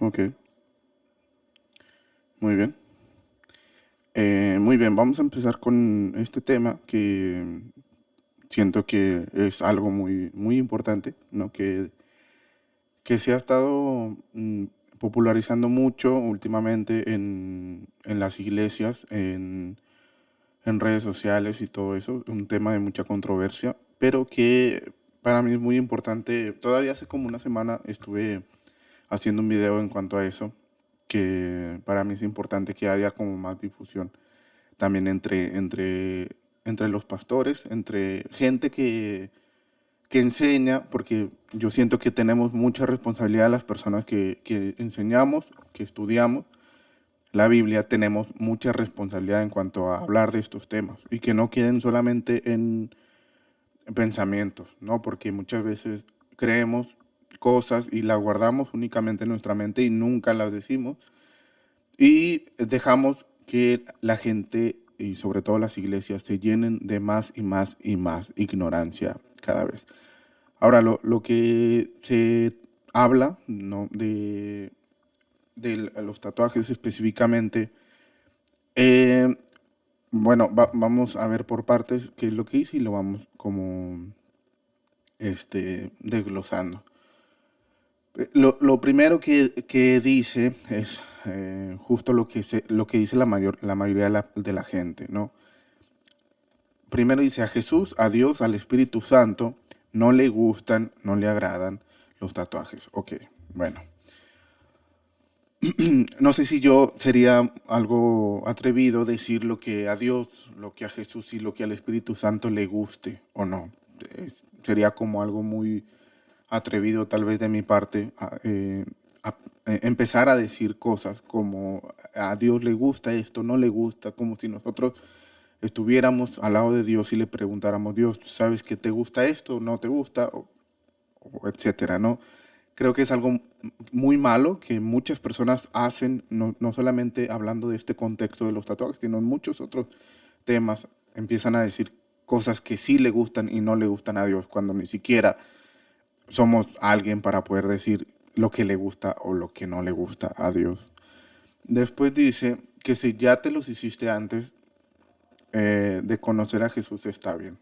Ok, muy bien. Muy bien, vamos a empezar con este tema que siento que es algo muy importante, ¿no? Que se ha estado popularizando mucho últimamente en las iglesias, en redes sociales y todo eso, un tema de mucha controversia, pero que para mí es muy importante. Todavía hace como una semana estuve haciendo un video en cuanto a eso, que para mí es importante que haya como más difusión también entre los pastores, entre gente que enseña, porque yo siento que tenemos mucha responsabilidad las personas que enseñamos, que estudiamos la Biblia, tenemos mucha responsabilidad en cuanto a hablar de estos temas y que no queden solamente en pensamientos, ¿no? Porque muchas veces creemos cosas y las guardamos únicamente en nuestra mente y nunca las decimos y dejamos que la gente y sobre todo las iglesias se llenen de más y más y más ignorancia cada vez. Ahora, lo que se habla, ¿no? De los tatuajes específicamente, eh, bueno, vamos a ver por partes qué es lo que hice y lo vamos como desglosando. Lo primero que dice es justo lo que dice la mayoría de la gente, ¿no? Primero dice a Jesús, a Dios, al Espíritu Santo, no le gustan, no le agradan los tatuajes. Ok, bueno. No sé si yo sería algo atrevido decir lo que a Dios, lo que a Jesús y lo que al Espíritu Santo le guste o no. Sería como algo muy atrevido tal vez de mi parte empezar a decir cosas como a Dios le gusta esto, no le gusta, como si nosotros estuviéramos al lado de Dios y le preguntáramos, Dios, ¿sabes que te gusta esto, no te gusta, o etcétera, ¿no? Creo que es algo muy malo que muchas personas hacen, no solamente hablando de este contexto de los tatuajes, sino en muchos otros temas, empiezan a decir cosas que sí le gustan y no le gustan a Dios, cuando ni siquiera somos alguien para poder decir lo que le gusta o lo que no le gusta a Dios. Después dice que si ya te los hiciste antes de conocer a Jesús está bien.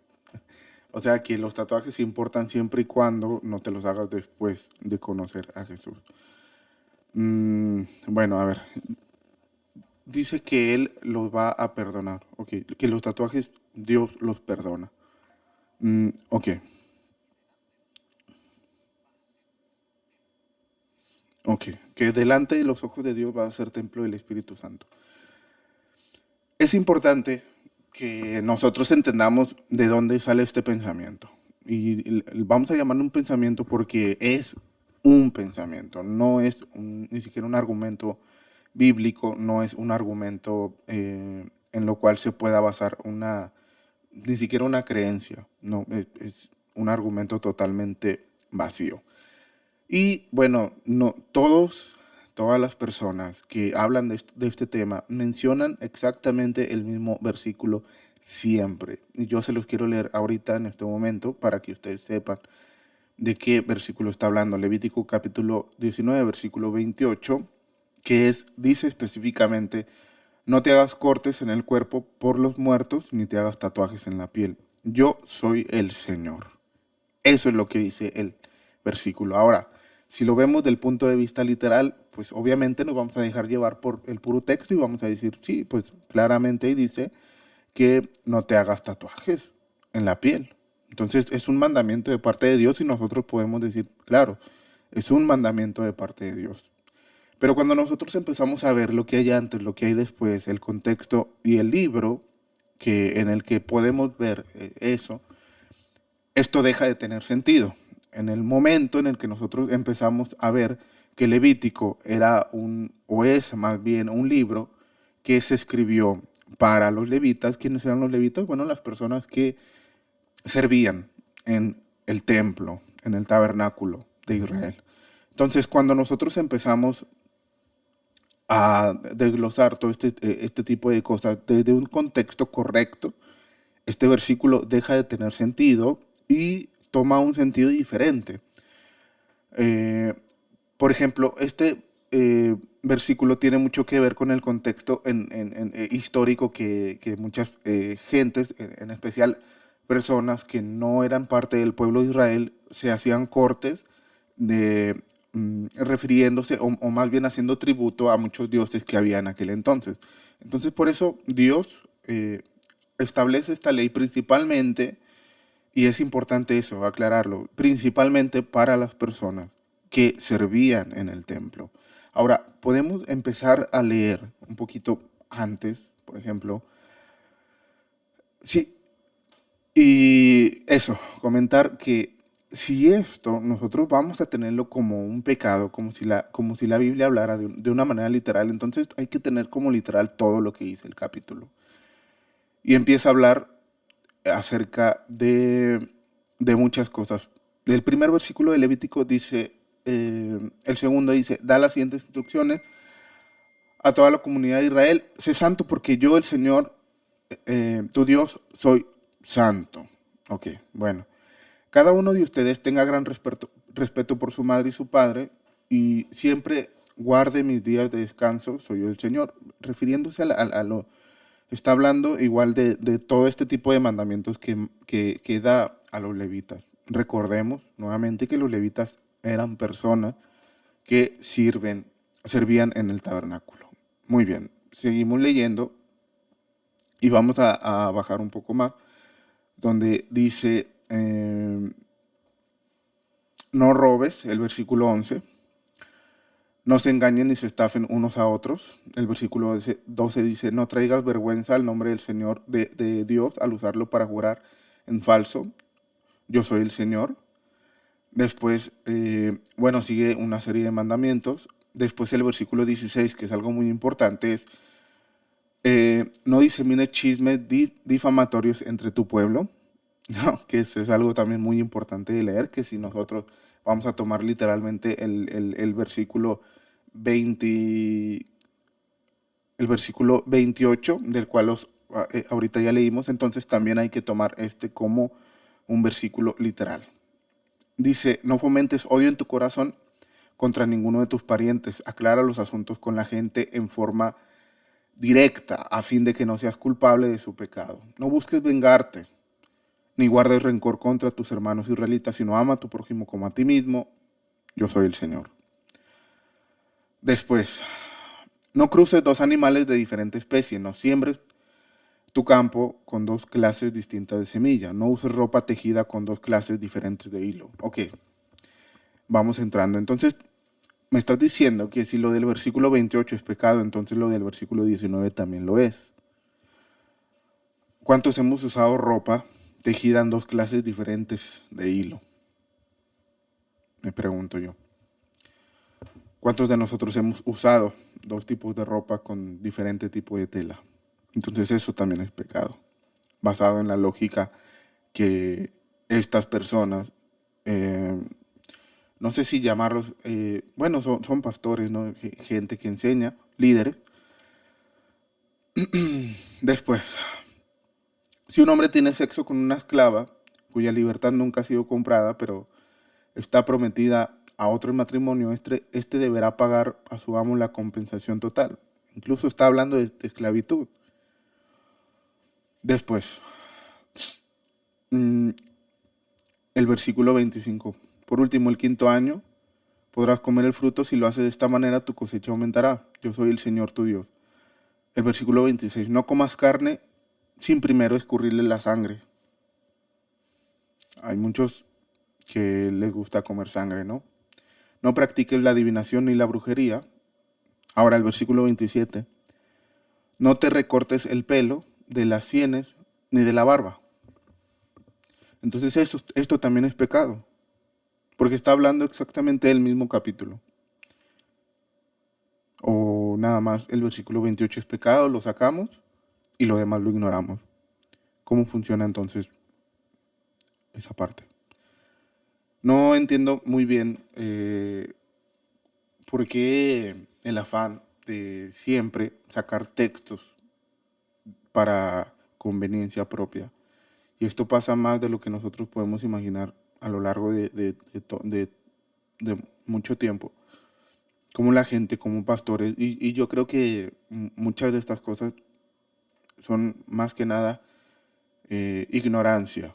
O sea que los tatuajes importan siempre y cuando no te los hagas después de conocer a Jesús. Bueno, a ver, dice que Él los va a perdonar. Ok, que los tatuajes Dios los perdona. Ok, ok, que delante de los ojos de Dios va a ser templo del Espíritu Santo. Es importante que nosotros entendamos de dónde sale este pensamiento. Y vamos a llamarlo un pensamiento porque es un pensamiento, no es ni siquiera un argumento bíblico, no es un argumento en lo cual se pueda basar ni siquiera una creencia, no, es un argumento totalmente vacío. Y bueno, no, todas las personas que hablan de este tema mencionan exactamente el mismo versículo siempre. Y yo se los quiero leer ahorita en este momento para que ustedes sepan de qué versículo está hablando. Levítico capítulo 19, versículo 28, dice específicamente, no te hagas cortes en el cuerpo por los muertos, ni te hagas tatuajes en la piel. Yo soy el Señor. Eso es lo que dice el versículo. Ahora, si lo vemos del punto de vista literal, pues obviamente nos vamos a dejar llevar por el puro texto y vamos a decir, sí, pues claramente dice que no te hagas tatuajes en la piel. Entonces es un mandamiento de parte de Dios y nosotros podemos decir, claro, es un mandamiento de parte de Dios. Pero cuando nosotros empezamos a ver lo que hay antes, lo que hay después, el contexto y el libro en el que podemos ver eso, esto deja de tener sentido. En el momento en el que nosotros empezamos a ver que Levítico era o es más bien un libro que se escribió para los levitas. ¿Quiénes eran los levitas? Bueno, las personas que servían en el templo, en el tabernáculo de Israel. Entonces, cuando nosotros empezamos a desglosar todo este tipo de cosas desde un contexto correcto, este versículo deja de tener sentido y toma un sentido diferente. Eh, por ejemplo, este versículo tiene mucho que ver con el contexto histórico que muchas gentes, en especial personas que no eran parte del pueblo de Israel, se hacían cortes de, refiriéndose o más bien haciendo tributo a muchos dioses que había en aquel entonces. Entonces, por eso Dios establece esta ley principalmente, y es importante eso, aclararlo, principalmente para las personas que servían en el templo. Ahora, podemos empezar a leer un poquito antes, por ejemplo. Sí, y eso, comentar que si esto nosotros vamos a tenerlo como un pecado, como si la Biblia hablara de una manera literal, entonces hay que tener como literal todo lo que dice el capítulo. Y empieza a hablar acerca de muchas cosas. El primer versículo de Levítico dice, el segundo dice, da las siguientes instrucciones a toda la comunidad de Israel: sé santo porque yo, el Señor, tu Dios, soy santo. Ok, bueno. Cada uno de ustedes tenga gran respeto por su madre y su padre, y siempre guarde mis días de descanso, soy yo el Señor. Refiriéndose a lo, está hablando igual de todo este tipo de mandamientos que da a los levitas. Recordemos nuevamente que los levitas eran personas que servían en el tabernáculo. Muy bien, seguimos leyendo y vamos a bajar un poco más, donde dice, no robes, el versículo 11. No se engañen ni se estafen unos a otros. El versículo 12 dice, no traigas vergüenza al nombre del Señor, de Dios, al usarlo para jurar en falso. Yo soy el Señor. Después, bueno, sigue una serie de mandamientos. Después el versículo 16, que es algo muy importante, es, no disemines chismes difamatorios entre tu pueblo. No, que eso es algo también muy importante de leer, que si nosotros vamos a tomar literalmente el versículo 20, el versículo 28, del cual ahorita ya leímos, entonces también hay que tomar este como un versículo literal. Dice, no fomentes odio en tu corazón contra ninguno de tus parientes, aclara los asuntos con la gente en forma directa, a fin de que no seas culpable de su pecado. No busques vengarte, ni guardes rencor contra tus hermanos israelitas, sino ama a tu prójimo como a ti mismo. Yo soy el Señor. Después, no cruces dos animales de diferente especie, no siembres tu campo con dos clases distintas de semilla, no uses ropa tejida con dos clases diferentes de hilo. Ok, vamos entrando. Entonces, me estás diciendo que si lo del versículo 28 es pecado, entonces lo del versículo 19 también lo es. ¿Cuántos hemos usado ropa tejida en dos clases diferentes de hilo? Me pregunto yo. ¿Cuántos de nosotros hemos usado dos tipos de ropa con diferente tipo de tela? Entonces eso también es pecado, basado en la lógica que estas personas, eh, no sé si llamarlos, bueno, son pastores, ¿no? Gente que enseña, líderes. Después, si un hombre tiene sexo con una esclava cuya libertad nunca ha sido comprada, pero está prometida a otro en matrimonio, este deberá pagar a su amo la compensación total. Incluso está hablando de esclavitud. Después, mm, el versículo 25. Por último, el quinto año podrás comer el fruto. Si lo haces de esta manera, tu cosecha aumentará. Yo soy el Señor tu Dios. El versículo 26. No comas carne sin primero escurrirle la sangre. Hay muchos que les gusta comer sangre, ¿no? No practiques la adivinación ni la brujería. Ahora el versículo 27. No te recortes el pelo de las sienes ni de la barba. Entonces esto también es pecado, porque está hablando exactamente del mismo capítulo. O nada más el versículo 28 es pecado, lo sacamos y lo demás lo ignoramos. ¿Cómo funciona entonces esa parte? No entiendo muy bien por qué el afán de siempre sacar textos para conveniencia propia. Y esto pasa más de lo que nosotros podemos imaginar a lo largo de mucho tiempo. Como la gente, como pastores, y yo creo que muchas de estas cosas son más que nada ignorancia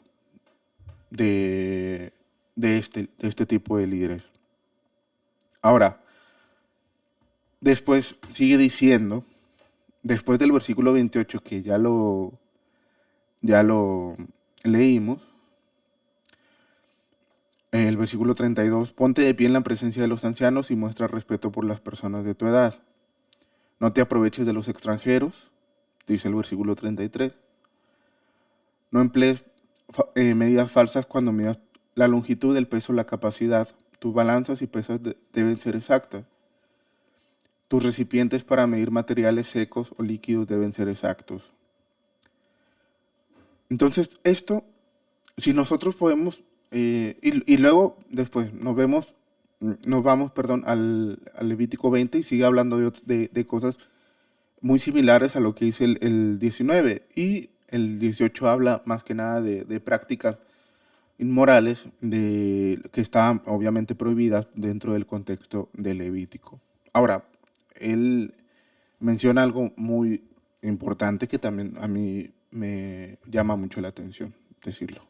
de, de este tipo de líderes. Ahora, después sigue diciendo, después del versículo 28 que ya lo leímos, el versículo 32, ponte de pie en la presencia de los ancianos y muestra respeto por las personas de tu edad. No te aproveches de los extranjeros, dice el versículo 33. No emplees medidas falsas cuando midas la longitud, el peso, la capacidad. Tus balanzas y pesas deben ser exactas. Tus recipientes para medir materiales secos o líquidos deben ser exactos. Entonces, esto, si nosotros podemos, y luego después nos vamos, perdón, al Levítico 20 y sigue hablando de cosas muy similares a lo que dice el 19. Y el 18 habla más que nada de prácticas inmorales que están obviamente prohibidas dentro del contexto del Levítico. Ahora, él menciona algo muy importante que también a mí me llama mucho la atención decirlo.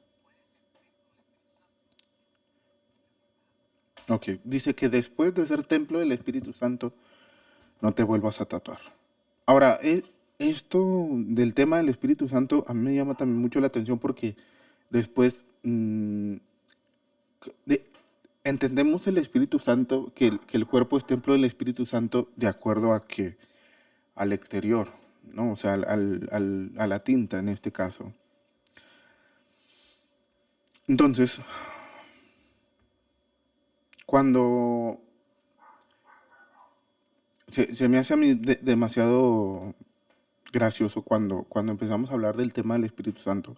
Ok, dice que después de ser templo del Espíritu Santo, no te vuelvas a tatuar. Ahora, esto del tema del Espíritu Santo a mí me llama también mucho la atención porque después de- entendemos el Espíritu Santo, que el cuerpo es templo del Espíritu Santo de acuerdo a que al exterior, ¿no? O sea, a la tinta en este caso. Entonces, cuando se me hace a mí demasiado gracioso cuando empezamos a hablar del tema del Espíritu Santo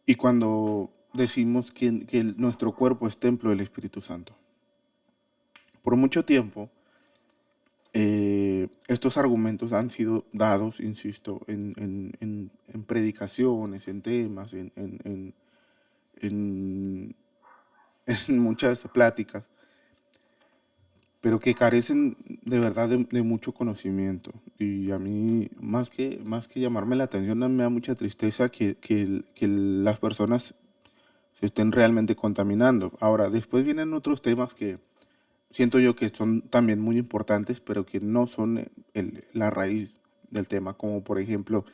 y cuando decimos que nuestro cuerpo es templo del Espíritu Santo. Por mucho tiempo, estos argumentos han sido dados, insisto, en predicaciones, en temas, en- en muchas pláticas, pero que carecen de verdad de mucho conocimiento. Y a mí, más que llamarme la atención, me da mucha tristeza que las personas se estén realmente contaminando. Ahora, después vienen otros temas que siento yo que son también muy importantes, pero que no son la raíz del tema, como por ejemplo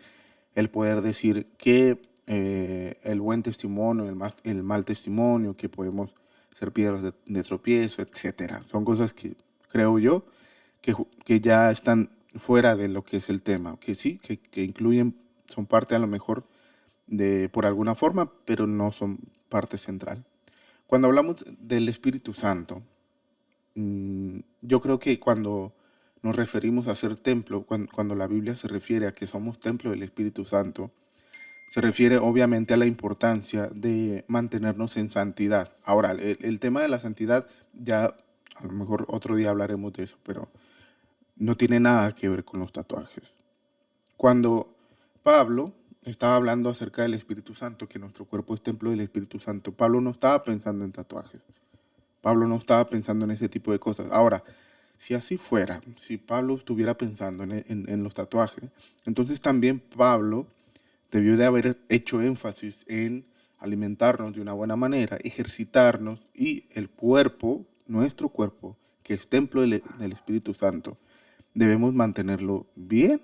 el poder decir que el buen testimonio, el mal testimonio, que podemos ser piedras de tropiezo, etcétera. Son cosas que creo yo que ya están fuera de lo que es el tema, que sí, que incluyen, son parte a lo mejor por alguna forma, pero no son parte central. Cuando hablamos del Espíritu Santo, yo creo que cuando nos referimos a ser templo, cuando la Biblia se refiere a que somos templo del Espíritu Santo, se refiere obviamente a la importancia de mantenernos en santidad. Ahora, el tema de la santidad, ya a lo mejor otro día hablaremos de eso, pero no tiene nada que ver con los tatuajes. Cuando Pablo estaba hablando acerca del Espíritu Santo, que nuestro cuerpo es templo del Espíritu Santo, Pablo no estaba pensando en tatuajes. Pablo no estaba pensando en ese tipo de cosas. Ahora, si así fuera, si Pablo estuviera pensando en los tatuajes, entonces también Pablo debió de haber hecho énfasis en alimentarnos de una buena manera, ejercitarnos y el cuerpo, nuestro cuerpo, que es templo del Espíritu Santo, debemos mantenerlo bien,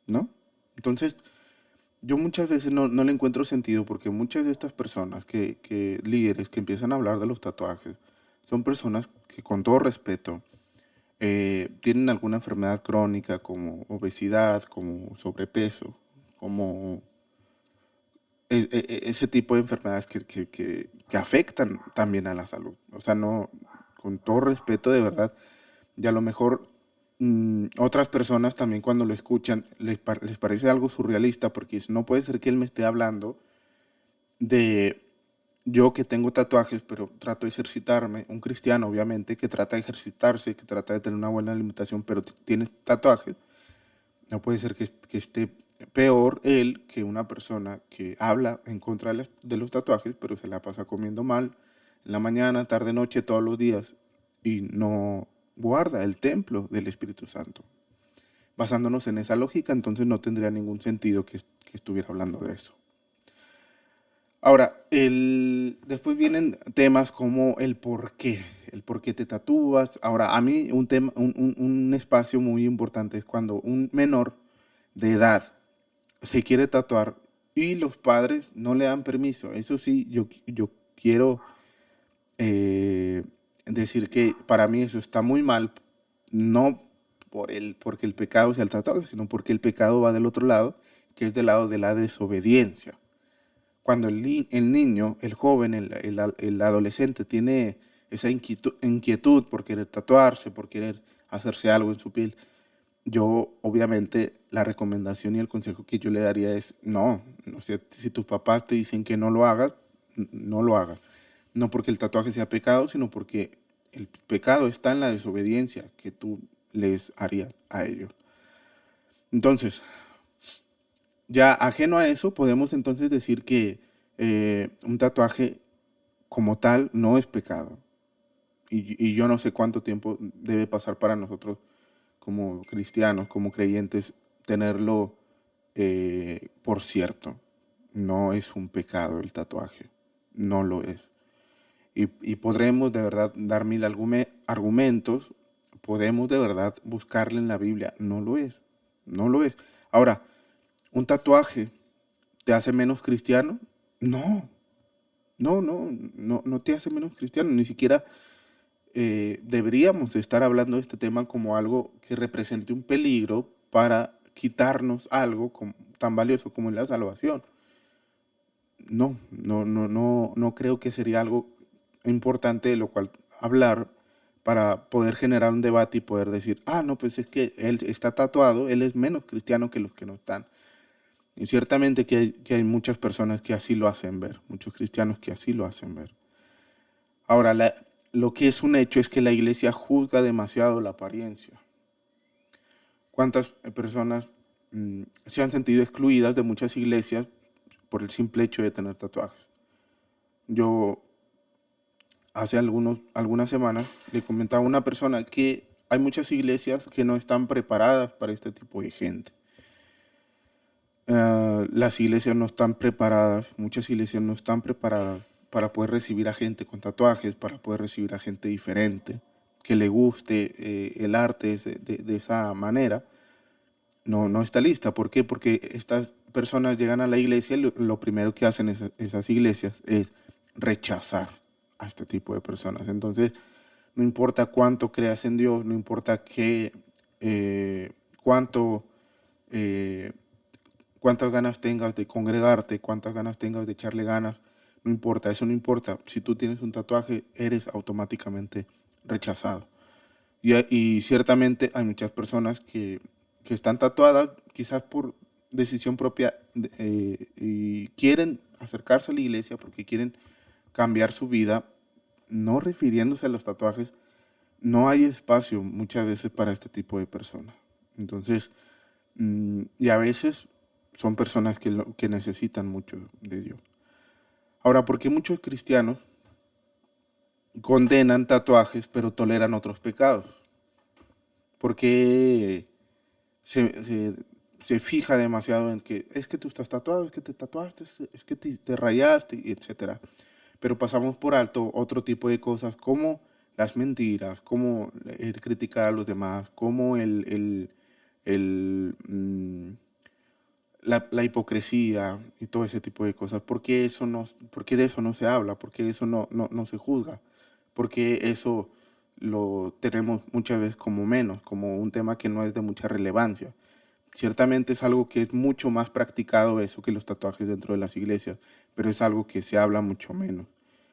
¿no? Entonces, yo muchas veces no le encuentro sentido porque muchas de estas personas líderes que empiezan a hablar de los tatuajes, son personas que con todo respeto tienen alguna enfermedad crónica como obesidad, como sobrepeso, como ese tipo de enfermedades que afectan también a la salud. O sea, no, con todo respeto de verdad, y a lo mejor otras personas también cuando lo escuchan les parece algo surrealista porque no puede ser que él me esté hablando de yo que tengo tatuajes, pero trato de ejercitarme, un cristiano obviamente que trata de ejercitarse, que trata de tener una buena alimentación, pero tiene tatuajes. No puede ser que esté peor él que una persona que habla en contra de los tatuajes, pero se la pasa comiendo mal en la mañana, tarde, noche, todos los días y no guarda el templo del Espíritu Santo. Basándonos en esa lógica, entonces no tendría ningún sentido que estuviera hablando de eso. Ahora, después vienen temas como el por qué te tatúas. Ahora, a mí un espacio muy importante es cuando un menor de edad se quiere tatuar y los padres no le dan permiso. Eso sí, yo quiero eh, decir que para mí eso está muy mal, no porque el pecado sea el tatuaje, sino porque el pecado va del otro lado, que es del lado de la desobediencia. Cuando el niño, el joven, el adolescente tiene esa inquietud por querer tatuarse, por querer hacerse algo en su piel, yo obviamente la recomendación y el consejo que yo le daría es no, o sea, si tus papás te dicen que no lo hagas, no lo hagas. No porque el tatuaje sea pecado, sino porque el pecado está en la desobediencia que tú les harías a ellos. Entonces, ya ajeno a eso, podemos entonces decir que un tatuaje como tal no es pecado. Y yo no sé cuánto tiempo debe pasar para nosotros como cristianos, como creyentes, tenerlo por cierto. No es un pecado el tatuaje, no lo es. Y podremos de verdad dar mil argumentos, podemos de verdad buscarle en la Biblia, no lo es, no lo es. Ahora, ¿un tatuaje te hace menos cristiano? No, no te hace menos cristiano, ni siquiera deberíamos estar hablando de este tema como algo que represente un peligro para quitarnos algo tan valioso como es la salvación. No creo que sería algo importante de lo cual hablar para poder generar un debate y poder decir, ah, no, pues es que él está tatuado, él es menos cristiano que los que no están. Y ciertamente que hay muchas personas que así lo hacen ver, muchos cristianos que así lo hacen ver. Ahora, lo que es un hecho es que la iglesia juzga demasiado la apariencia. ¿Cuántas personas se han sentido excluidas de muchas iglesias por el simple hecho de tener tatuajes? Yo hace algunas semanas le comentaba a una persona que hay muchas iglesias que no están preparadas para este tipo de gente. Las iglesias no están preparadas, muchas iglesias no están preparadas para poder recibir a gente con tatuajes, para poder recibir a gente diferente, que le guste el arte de esa manera. No está lista. ¿Por qué? Porque estas personas llegan a la iglesia y lo primero que hacen esas iglesias es rechazar a este tipo de personas. Entonces, no importa cuánto creas en Dios, no importa cuánto, eh, cuántas ganas tengas de congregarte, cuántas ganas tengas de echarle ganas, no importa, eso no importa. Si tú tienes un tatuaje, eres automáticamente rechazado. Y ciertamente hay muchas personas que están tatuadas quizás por decisión propia y quieren acercarse a la iglesia porque quieren cambiar su vida, no refiriéndose a los tatuajes. No hay espacio muchas veces para este tipo de personas. Entonces, y a veces son personas que necesitan mucho de Dios. Ahora, ¿por qué muchos cristianos condenan tatuajes pero toleran otros pecados? Porque se fija demasiado en que es que tú estás tatuado, es que te tatuaste, es que te rayaste, etcétera. Pero pasamos por alto otro tipo de cosas como las mentiras, como el criticar a los demás, como la hipocresía y todo ese tipo de cosas. ¿Por qué de eso no se habla? ¿Por qué eso no se juzga? Porque eso lo tenemos muchas veces como menos, como un tema que no es de mucha relevancia. ciertamente es algo que es mucho más practicado eso que los tatuajes dentro de las iglesias, pero es algo que se habla mucho menos.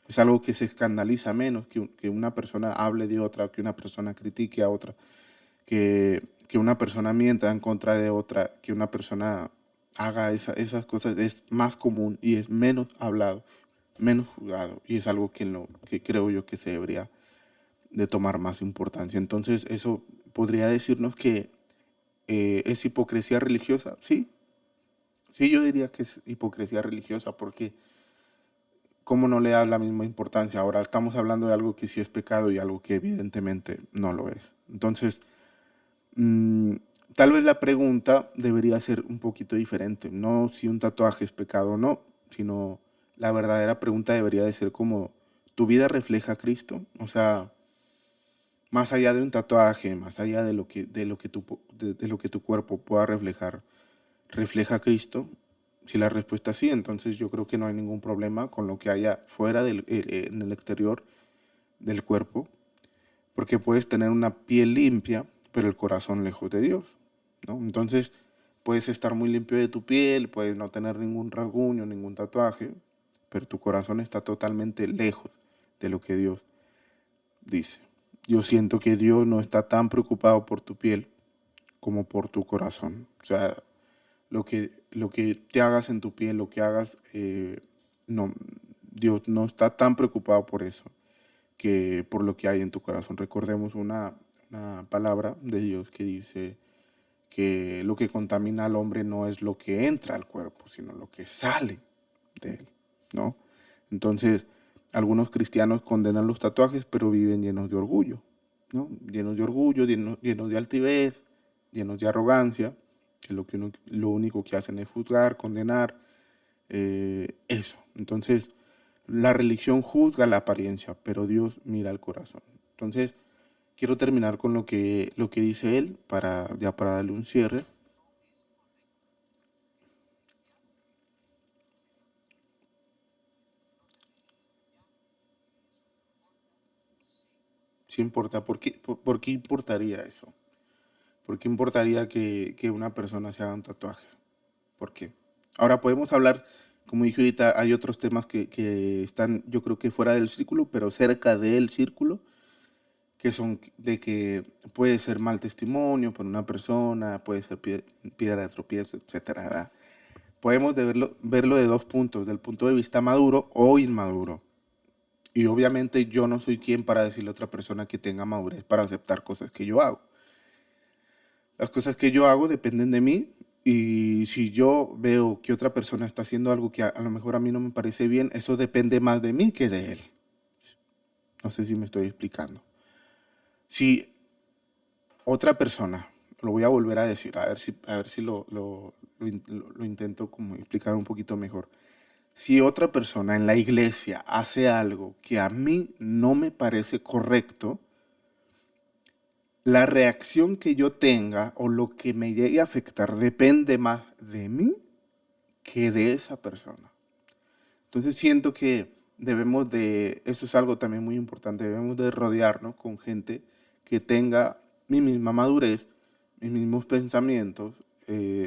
Es algo que se escandaliza menos que una persona hable de otra, que una persona critique a otra, que una persona mienta en contra de otra, que una persona haga esas cosas. Es más común y es menos hablado, menos juzgado. Y es algo que creo yo que se debería de tomar más importancia. Entonces, eso podría decirnos que es hipocresía religiosa. Sí, sí, yo diría que es hipocresía religiosa porque ¿cómo no le da la misma importancia? Ahora estamos hablando de algo que sí es pecado y algo que evidentemente no lo es. Entonces, mm, tal vez la pregunta debería ser un poquito diferente. No si un tatuaje es pecado o no, sino la verdadera pregunta debería de ser como, ¿tu vida refleja a Cristo? O sea, más allá de un tatuaje, más allá de lo que tu cuerpo pueda reflejar, ¿refleja a Cristo? Si la respuesta es sí, entonces yo creo que no hay ningún problema con lo que haya fuera en el exterior del cuerpo, porque puedes tener una piel limpia, pero el corazón lejos de Dios, ¿no? Entonces puedes estar muy limpio de tu piel, puedes no tener ningún rasguño, ningún tatuaje, pero tu corazón está totalmente lejos de lo que Dios dice. Yo siento que Dios no está tan preocupado por tu piel como por tu corazón. O sea, lo que te hagas en tu piel, lo que hagas, no, Dios no está tan preocupado por eso que por lo que hay en tu corazón. Recordemos una palabra de Dios que dice que lo que contamina al hombre no es lo que entra al cuerpo, sino lo que sale de él, ¿no? Entonces, algunos cristianos condenan los tatuajes, pero viven llenos de orgullo, ¿no? Llenos de orgullo, llenos de altivez, llenos de arrogancia, que lo único que hacen es juzgar, condenar, eso. Entonces, la religión juzga la apariencia, pero Dios mira el corazón. Entonces, quiero terminar con lo que dice él, ya para darle un cierre. Sí importa, por qué importaría eso? ¿Por qué importaría que una persona se haga un tatuaje? ¿Por qué? Ahora podemos hablar, como dije ahorita, hay otros temas que están, yo creo que fuera del círculo, pero cerca del círculo, que son de que puede ser mal testimonio para una persona, puede ser piedra de tropiezo, etcétera, ¿verdad? Podemos verlo de dos puntos, del punto de vista maduro o inmaduro. Y obviamente yo no soy quien para decirle a otra persona que tenga madurez para aceptar cosas que yo hago. Las cosas que yo hago dependen de mí y si yo veo que otra persona está haciendo algo que a lo mejor a mí no me parece bien, eso depende más de mí que de él. No sé si me estoy explicando. Si otra persona, lo voy a volver a decir, a ver si lo intento como explicar un poquito mejor. Si otra persona en la iglesia hace algo que a mí no me parece correcto, la reacción que yo tenga o lo que me llegue a afectar depende más de mí que de esa persona. Entonces siento que eso es algo también muy importante, debemos de rodearnos con gente que tenga mi misma madurez, mis mismos pensamientos,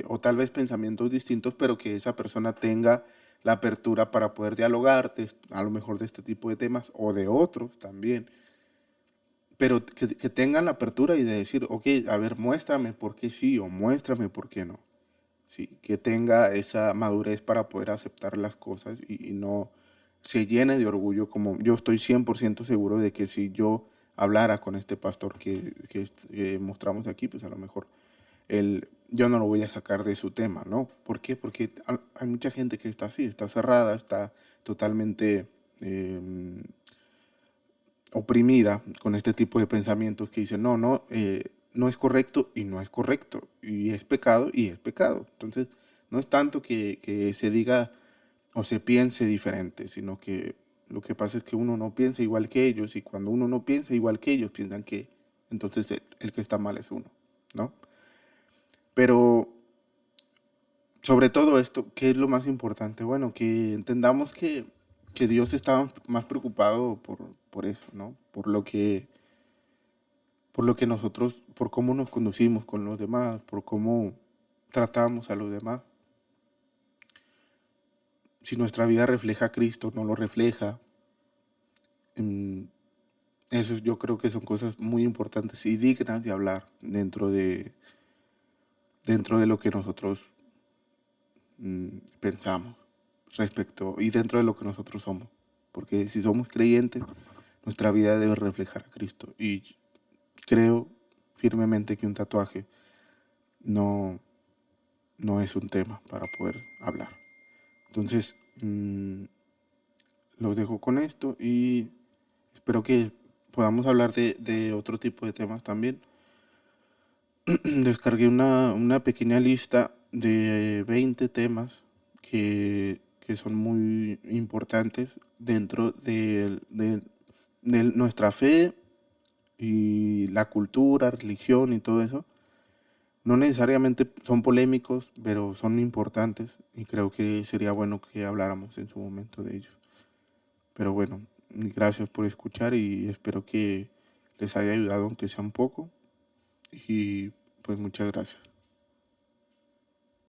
o tal vez pensamientos distintos, pero que esa persona tenga la apertura para poder dialogar, a lo mejor de este tipo de temas o de otros también, pero que tengan la apertura y de decir, ok, a ver, muéstrame por qué sí o muéstrame por qué no. Sí, que tenga esa madurez para poder aceptar las cosas y no se llene de orgullo, como yo estoy 100% seguro de que si yo hablara con este pastor que mostramos aquí, pues a lo mejor yo no lo voy a sacar de su tema, ¿no? ¿Por qué? Porque hay mucha gente que está así, está cerrada, está totalmente oprimida con este tipo de pensamientos que dicen, no, no, no es correcto y no es correcto, y es pecado y es pecado. Entonces, no es tanto que se diga o se piense diferente, sino que lo que pasa es que uno no piensa igual que ellos y cuando uno no piensa igual que ellos, piensan que entonces el que está mal es uno, ¿no? Pero sobre todo esto, ¿qué es lo más importante? Bueno, que entendamos que Dios está más preocupado por eso, ¿no? Por lo que nosotros, por cómo nos conducimos con los demás, por cómo tratamos a los demás, si nuestra vida refleja a Cristo, no lo refleja. mm, Eso yo creo que son cosas muy importantes y dignas de hablar dentro de lo que nosotros pensamos respecto y dentro de lo que nosotros somos. Porque si somos creyentes, nuestra vida debe reflejar a Cristo. Y creo firmemente que un tatuaje no, no es un tema para poder hablar. Entonces, los dejo con esto y espero que podamos hablar de otro tipo de temas también. Descargué una pequeña lista de 20 temas que son muy importantes dentro de nuestra fe y la cultura, religión y todo eso. No necesariamente son polémicos, pero son importantes y creo que sería bueno que habláramos en su momento de ellos. Pero bueno, gracias por escuchar y espero que les haya ayudado aunque sea un poco y pues muchas gracias.